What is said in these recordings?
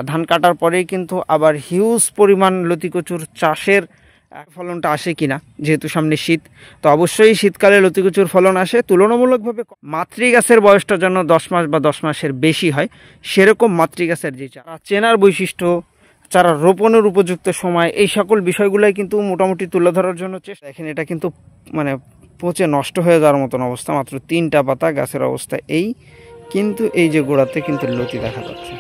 ধান কাটার পরেই কিন্তু আবার হিউজ পরিমাণ লতিকচুর চাষের ফলনটা আসে কিনা, যেহেতু সামনে শীত, তো অবশ্যই শীতকালে লতিকচুর ফলন আসে তুলনামূলকভাবে। মাতৃগাছের বয়সটা যেন 10 মাস বা 10 মাসের বেশি হয়, সেরকম মাতৃগাছের যে চারা চেনার বৈশিষ্ট্য, চারা রোপণের উপযুক্ত সময়, এই সকল বিষয়গুলোই কিন্তু মোটামুটি তুলে ধরার জন্য চেষ্টা। দেখেন এটা কিন্তু মানে পচে নষ্ট হয়ে যাওয়ার মতন অবস্থা, মাত্র 3টা পাতা, গাছের অবস্থা এই, কিন্তু এই যে গোড়াতে কিন্তু লতি দেখা যাচ্ছে।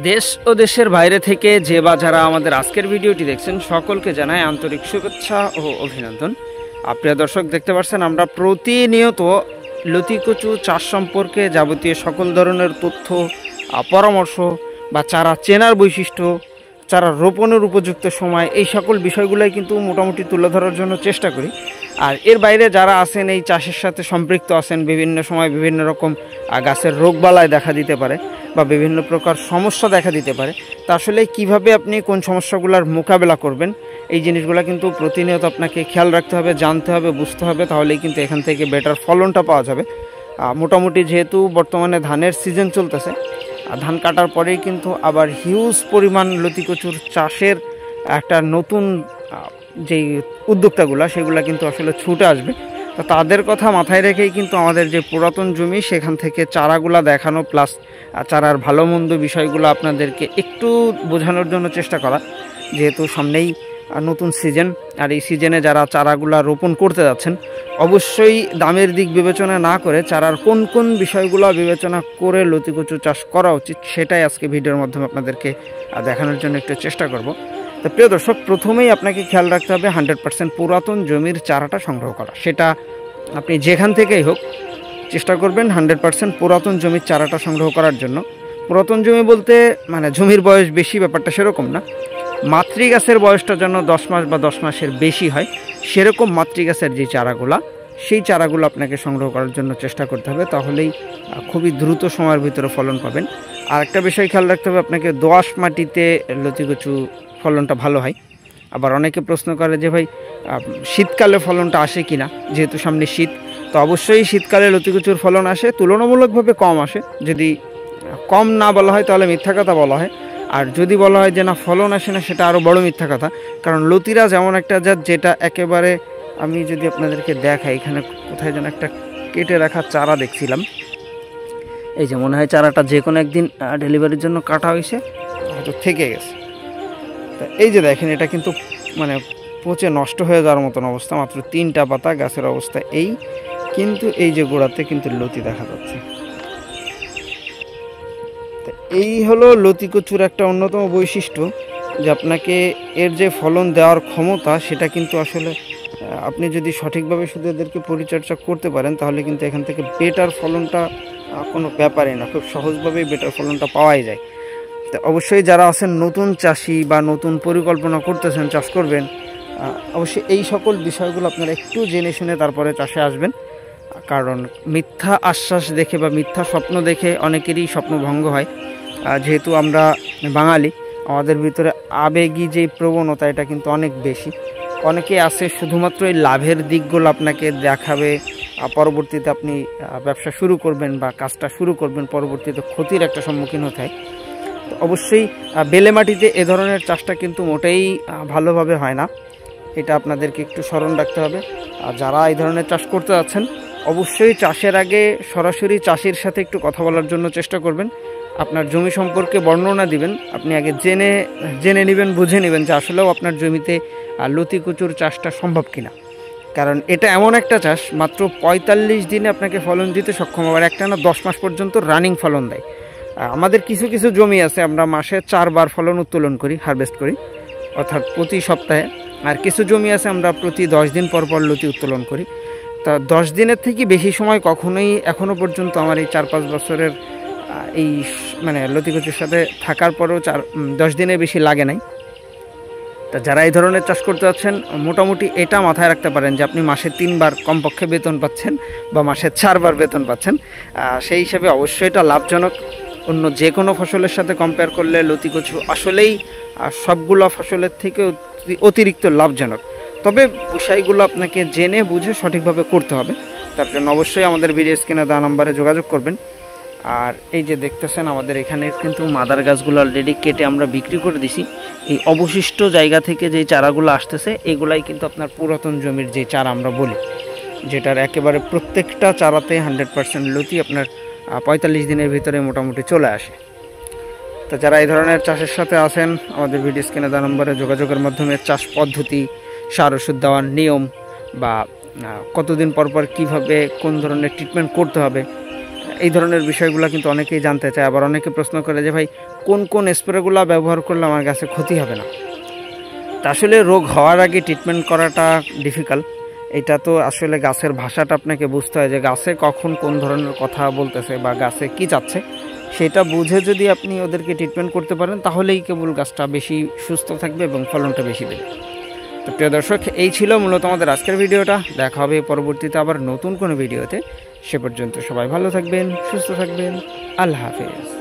দেশ ও দেশের বাইরে থেকে যে বা যারা আমাদের আজকের ভিডিওটি দেখছেন সকলকে জানাই আন্তরিক শুভেচ্ছা ও অভিনন্দন। প্রিয় দর্শক, দেখতে পাচ্ছেন আমরা প্রতিনিয়ত লতিকচু চাষ সম্পর্কে যাবতীয় সকল ধরনের তথ্য, পরামর্শ বা চারা চেনার বৈশিষ্ট্য, চারা রোপণের উপযুক্ত সময়, এই সকল বিষয়গুলোই কিন্তু মোটামুটি তুলে ধরার জন্য চেষ্টা করি। আর এর বাইরে যারা আছেন এই চাষের সাথে সম্পৃক্ত আছেন, বিভিন্ন সময় বিভিন্ন রকম গাছের রোগবালাই দেখা দিতে পারে বা বিভিন্ন প্রকার সমস্যা দেখা দিতে পারে, তা আসলে কীভাবে আপনি কোন সমস্যাগুলোর মোকাবেলা করবেন, এই জিনিসগুলো কিন্তু প্রতিনিয়ত আপনাকে খেয়াল রাখতে হবে, জানতে হবে, বুঝতে হবে, তাহলেই কিন্তু এখান থেকে বেটার ফলনটা পাওয়া যাবে। মোটামুটি যেহেতু বর্তমানে ধানের সিজন চলতেছে, ধান কাটার পরেই কিন্তু আবার হিউজ পরিমাণ লতিকচুর চাষের একটা নতুন যেই উদ্যোক্তাগুলো সেগুলো কিন্তু আসলে ছুটে আসবে। তো তাদের কথা মাথায় রেখেই কিন্তু আমাদের যে পুরাতন জমি সেখান থেকে চারাগুলা দেখানো, প্লাস চারার ভালো মন্দ বিষয়গুলো আপনাদেরকে একটু বোঝানোর জন্য চেষ্টা করা, যেহেতু সামনেই নতুন সিজন। আর এই সিজনে যারা চারাগুলা রোপণ করতে যাচ্ছেন, অবশ্যই দামের দিক বিবেচনা না করে চারার কোন কোন বিষয়গুলো বিবেচনা করে লতিকচু চাষ করা উচিত, সেটাই আজকে ভিডিওর মাধ্যমে আপনাদেরকে দেখানোর জন্য একটু চেষ্টা করব। তো প্রিয় দর্শক, প্রথমেই আপনাকে খেয়াল রাখতে হবে 100% পুরাতন জমির চারাটা সংগ্রহ করা। সেটা আপনি যেখান থেকেই হোক চেষ্টা করবেন 100% পুরাতন জমির চারাটা সংগ্রহ করার জন্য। পুরাতন জমি বলতে মানে জমির বয়স বেশি ব্যাপারটা সেরকম না, মাতৃগাছের বয়সটা যেন 10 মাস বা 10 মাসের বেশি হয়, সেরকম মাতৃগাছের যে চারাগুলা, সেই চারাগুলো আপনাকে সংগ্রহ করার জন্য চেষ্টা করতে হবে, তাহলেই খুবই দ্রুত সময়ের ভিতরে ফলন পাবেন। আর একটা বিষয় খেয়াল রাখতে হবে, আপনাকে দোআঁশ মাটিতে লতিকচু ফলনটা ভালো হয়। আবার অনেকে প্রশ্ন করে যে ভাই শীতকালে ফলনটা আসে কিনা, যেহেতু সামনে শীত, তো অবশ্যই শীতকালে লতিকচুর ফলন আসে, তুলনামূলকভাবে কম আসে। যদি কম না বলা হয় তাহলে মিথ্যা কথা বলা হয়, আর যদি বলা হয় যে না ফলন আসে না, সেটা আরও বড় মিথ্যা কথা। কারণ লতিরাজ এমন একটা জাত যেটা একেবারে, আমি যদি আপনাদেরকে দেখাই, এখানে কোথায় যেন একটা কেটে রাখা চারা দেখছিলাম, এই যে মনে হয় চারাটা যে কোনো একদিন ডেলিভারির জন্য কাটা হয়েছে, হয়তো থেকে গেছে। তা এই যে দেখেন এটা কিন্তু মানে পচে নষ্ট হয়ে যাওয়ার মতন অবস্থা, মাত্র 3টা পাতা, গাছের অবস্থা এই, কিন্তু এই যে গোড়াতে কিন্তু লতি দেখা যাচ্ছে। এই হলো লতিকচুর একটা অন্যতম বৈশিষ্ট্য, যে আপনাকে এর যে ফলন দেওয়ার ক্ষমতা, সেটা কিন্তু আসলে আপনি যদি সঠিকভাবে শুধু এদেরকে পরিচর্যা করতে পারেন, তাহলে কিন্তু এখান থেকে বেটার ফলনটা কোনো ব্যাপারই না, খুব সহজভাবেই বেটার ফলনটা পাওয়াই যায়। তো অবশ্যই যারা আছেন নতুন চাষি বা নতুন পরিকল্পনা করতেছেন, চাষ করবেন, অবশ্যই এই সকল বিষয়গুলো আপনারা একটু জেনে শুনে তারপরে চাষে আসবেন। কারণ মিথ্যা আশ্বাস দেখে বা মিথ্যা স্বপ্ন দেখে অনেকেরই স্বপ্ন ভঙ্গ হয়। যেহেতু আমরা বাঙালি, আমাদের ভিতরে আবেগী যে প্রবণতা, এটা কিন্তু অনেক বেশি। অনেকে আছে শুধুমাত্র এই লাভের দিকগুলো আপনাকে দেখাবে, পরবর্তীতে আপনি ব্যবসা শুরু করবেন বা কাজটা শুরু করবেন, পরবর্তীতে ক্ষতির একটা সম্মুখীন হতে হয়। তো অবশ্যই বেলে মাটিতে এ ধরনের চাষটা কিন্তু মোটেই ভালোভাবে হয় না, এটা আপনাদেরকে একটু স্মরণ রাখতে হবে। আর যারা এই ধরনের চাষ করতে যাচ্ছেন, অবশ্যই চাষের আগে সরাসরি চাষির সাথে একটু কথা বলার জন্য চেষ্টা করবেন। আপনার জমি সম্পর্কে বর্ণনা দিবেন, আপনি আগে জেনে নেবেন, বুঝে নেবেন যে আসলেও আপনার জমিতে লতিকচুর চাষটা সম্ভব কিনা। কারণ এটা এমন একটা চাষ, মাত্র 45 দিনে আপনাকে ফলন দিতে সক্ষম, আবার একটা না 10 মাস পর্যন্ত রানিং ফলন দেয়। আমাদের কিছু কিছু জমি আছে, আমরা মাসে 4 বার ফলন উত্তোলন করি, হারভেস্ট করি, অর্থাৎ প্রতি সপ্তাহে। আর কিছু জমি আছে আমরা প্রতি 10 দিন পর পর লতি উত্তোলন করি। তা 10 দিনের থেকে বেশি সময় কখনোই এখনও পর্যন্ত আমার এই 4-5 বছরের এই মানে লতিকচুর সাথে থাকার পরেও 10 দিনের বেশি লাগে নাই। তা যারা এই ধরনের চাষ করতে যাচ্ছেন, মোটামুটি এটা মাথায় রাখতে পারেন যে আপনি মাসে 3 বার কমপক্ষে বেতন পাচ্ছেন বা মাসে 4 বার বেতন পাচ্ছেন। সেই হিসাবে অবশ্যই এটা লাভজনক। অন্য যে কোনো ফসলের সাথে কম্পেয়ার করলে লতিকচু আসলেই সবগুলো ফসলের থেকে অতিরিক্ত লাভজনক। তবে বিষয়গুলো আপনাকে জেনে বুঝে সঠিকভাবে করতে হবে। তার জন্য অবশ্যই আমাদের ভিডিও স্ক্রিনে দেওয়া নাম্বারে যোগাযোগ করবেন। আর এই যে দেখতেছেন আমাদের এখানে কিন্তু মাদার গাছগুলো অলরেডি কেটে আমরা বিক্রি করে দিছি। এই অবশিষ্ট জায়গা থেকে যেই চারাগুলো আসতেছে এগুলাই কিন্তু আপনার পুরাতন জমির যে চারা আমরা বলি, যেটার একেবারে প্রত্যেকটা চারাতে 100% লতি আপনার 45 দিনের ভিতরে মোটামুটি চলে আসে। তো যারা এই ধরনের চাষের সাথে আছেন আমাদের ভিডিও স্ক্রিনে দেওয়া নম্বরে যোগাযোগের মাধ্যমে চাষ পদ্ধতি, সার ওষুধ দেওয়ার নিয়ম বা কতদিন পর পর কীভাবে কোন ধরনের ট্রিটমেন্ট করতে হবে, এই ধরনের বিষয়গুলো কিন্তু অনেকেই জানতে চায়। আবার অনেকে প্রশ্ন করে যে ভাই কোন কোন স্প্রেগুলো ব্যবহার করলে আমার গাছে ক্ষতি হবে না। তা আসলে রোগ হওয়ার আগে ট্রিটমেন্ট করাটা ডিফিকাল্ট। এটা তো আসলে গাছের ভাষাটা আপনাকে বুঝতে হয় যে গাছে কখন কোন ধরনের কথা বলতেছে বা গাছে কি চাচ্ছে, সেটা বুঝে যদি আপনি ওদেরকে ট্রিটমেন্ট করতে পারেন তাহলেই কেবল গাছটা বেশি সুস্থ থাকবে এবং ফলনটা বেশি দেবে। তো প্রিয় দর্শক, এই ছিল মূলত আমাদের আজকের ভিডিওটা। দেখা হবে পরবর্তীতে আবার নতুন কোনো ভিডিওতে। সে পর্যন্ত সবাই ভালো থাকবেন, সুস্থ থাকবেন। আল্লাহ হাফেজ।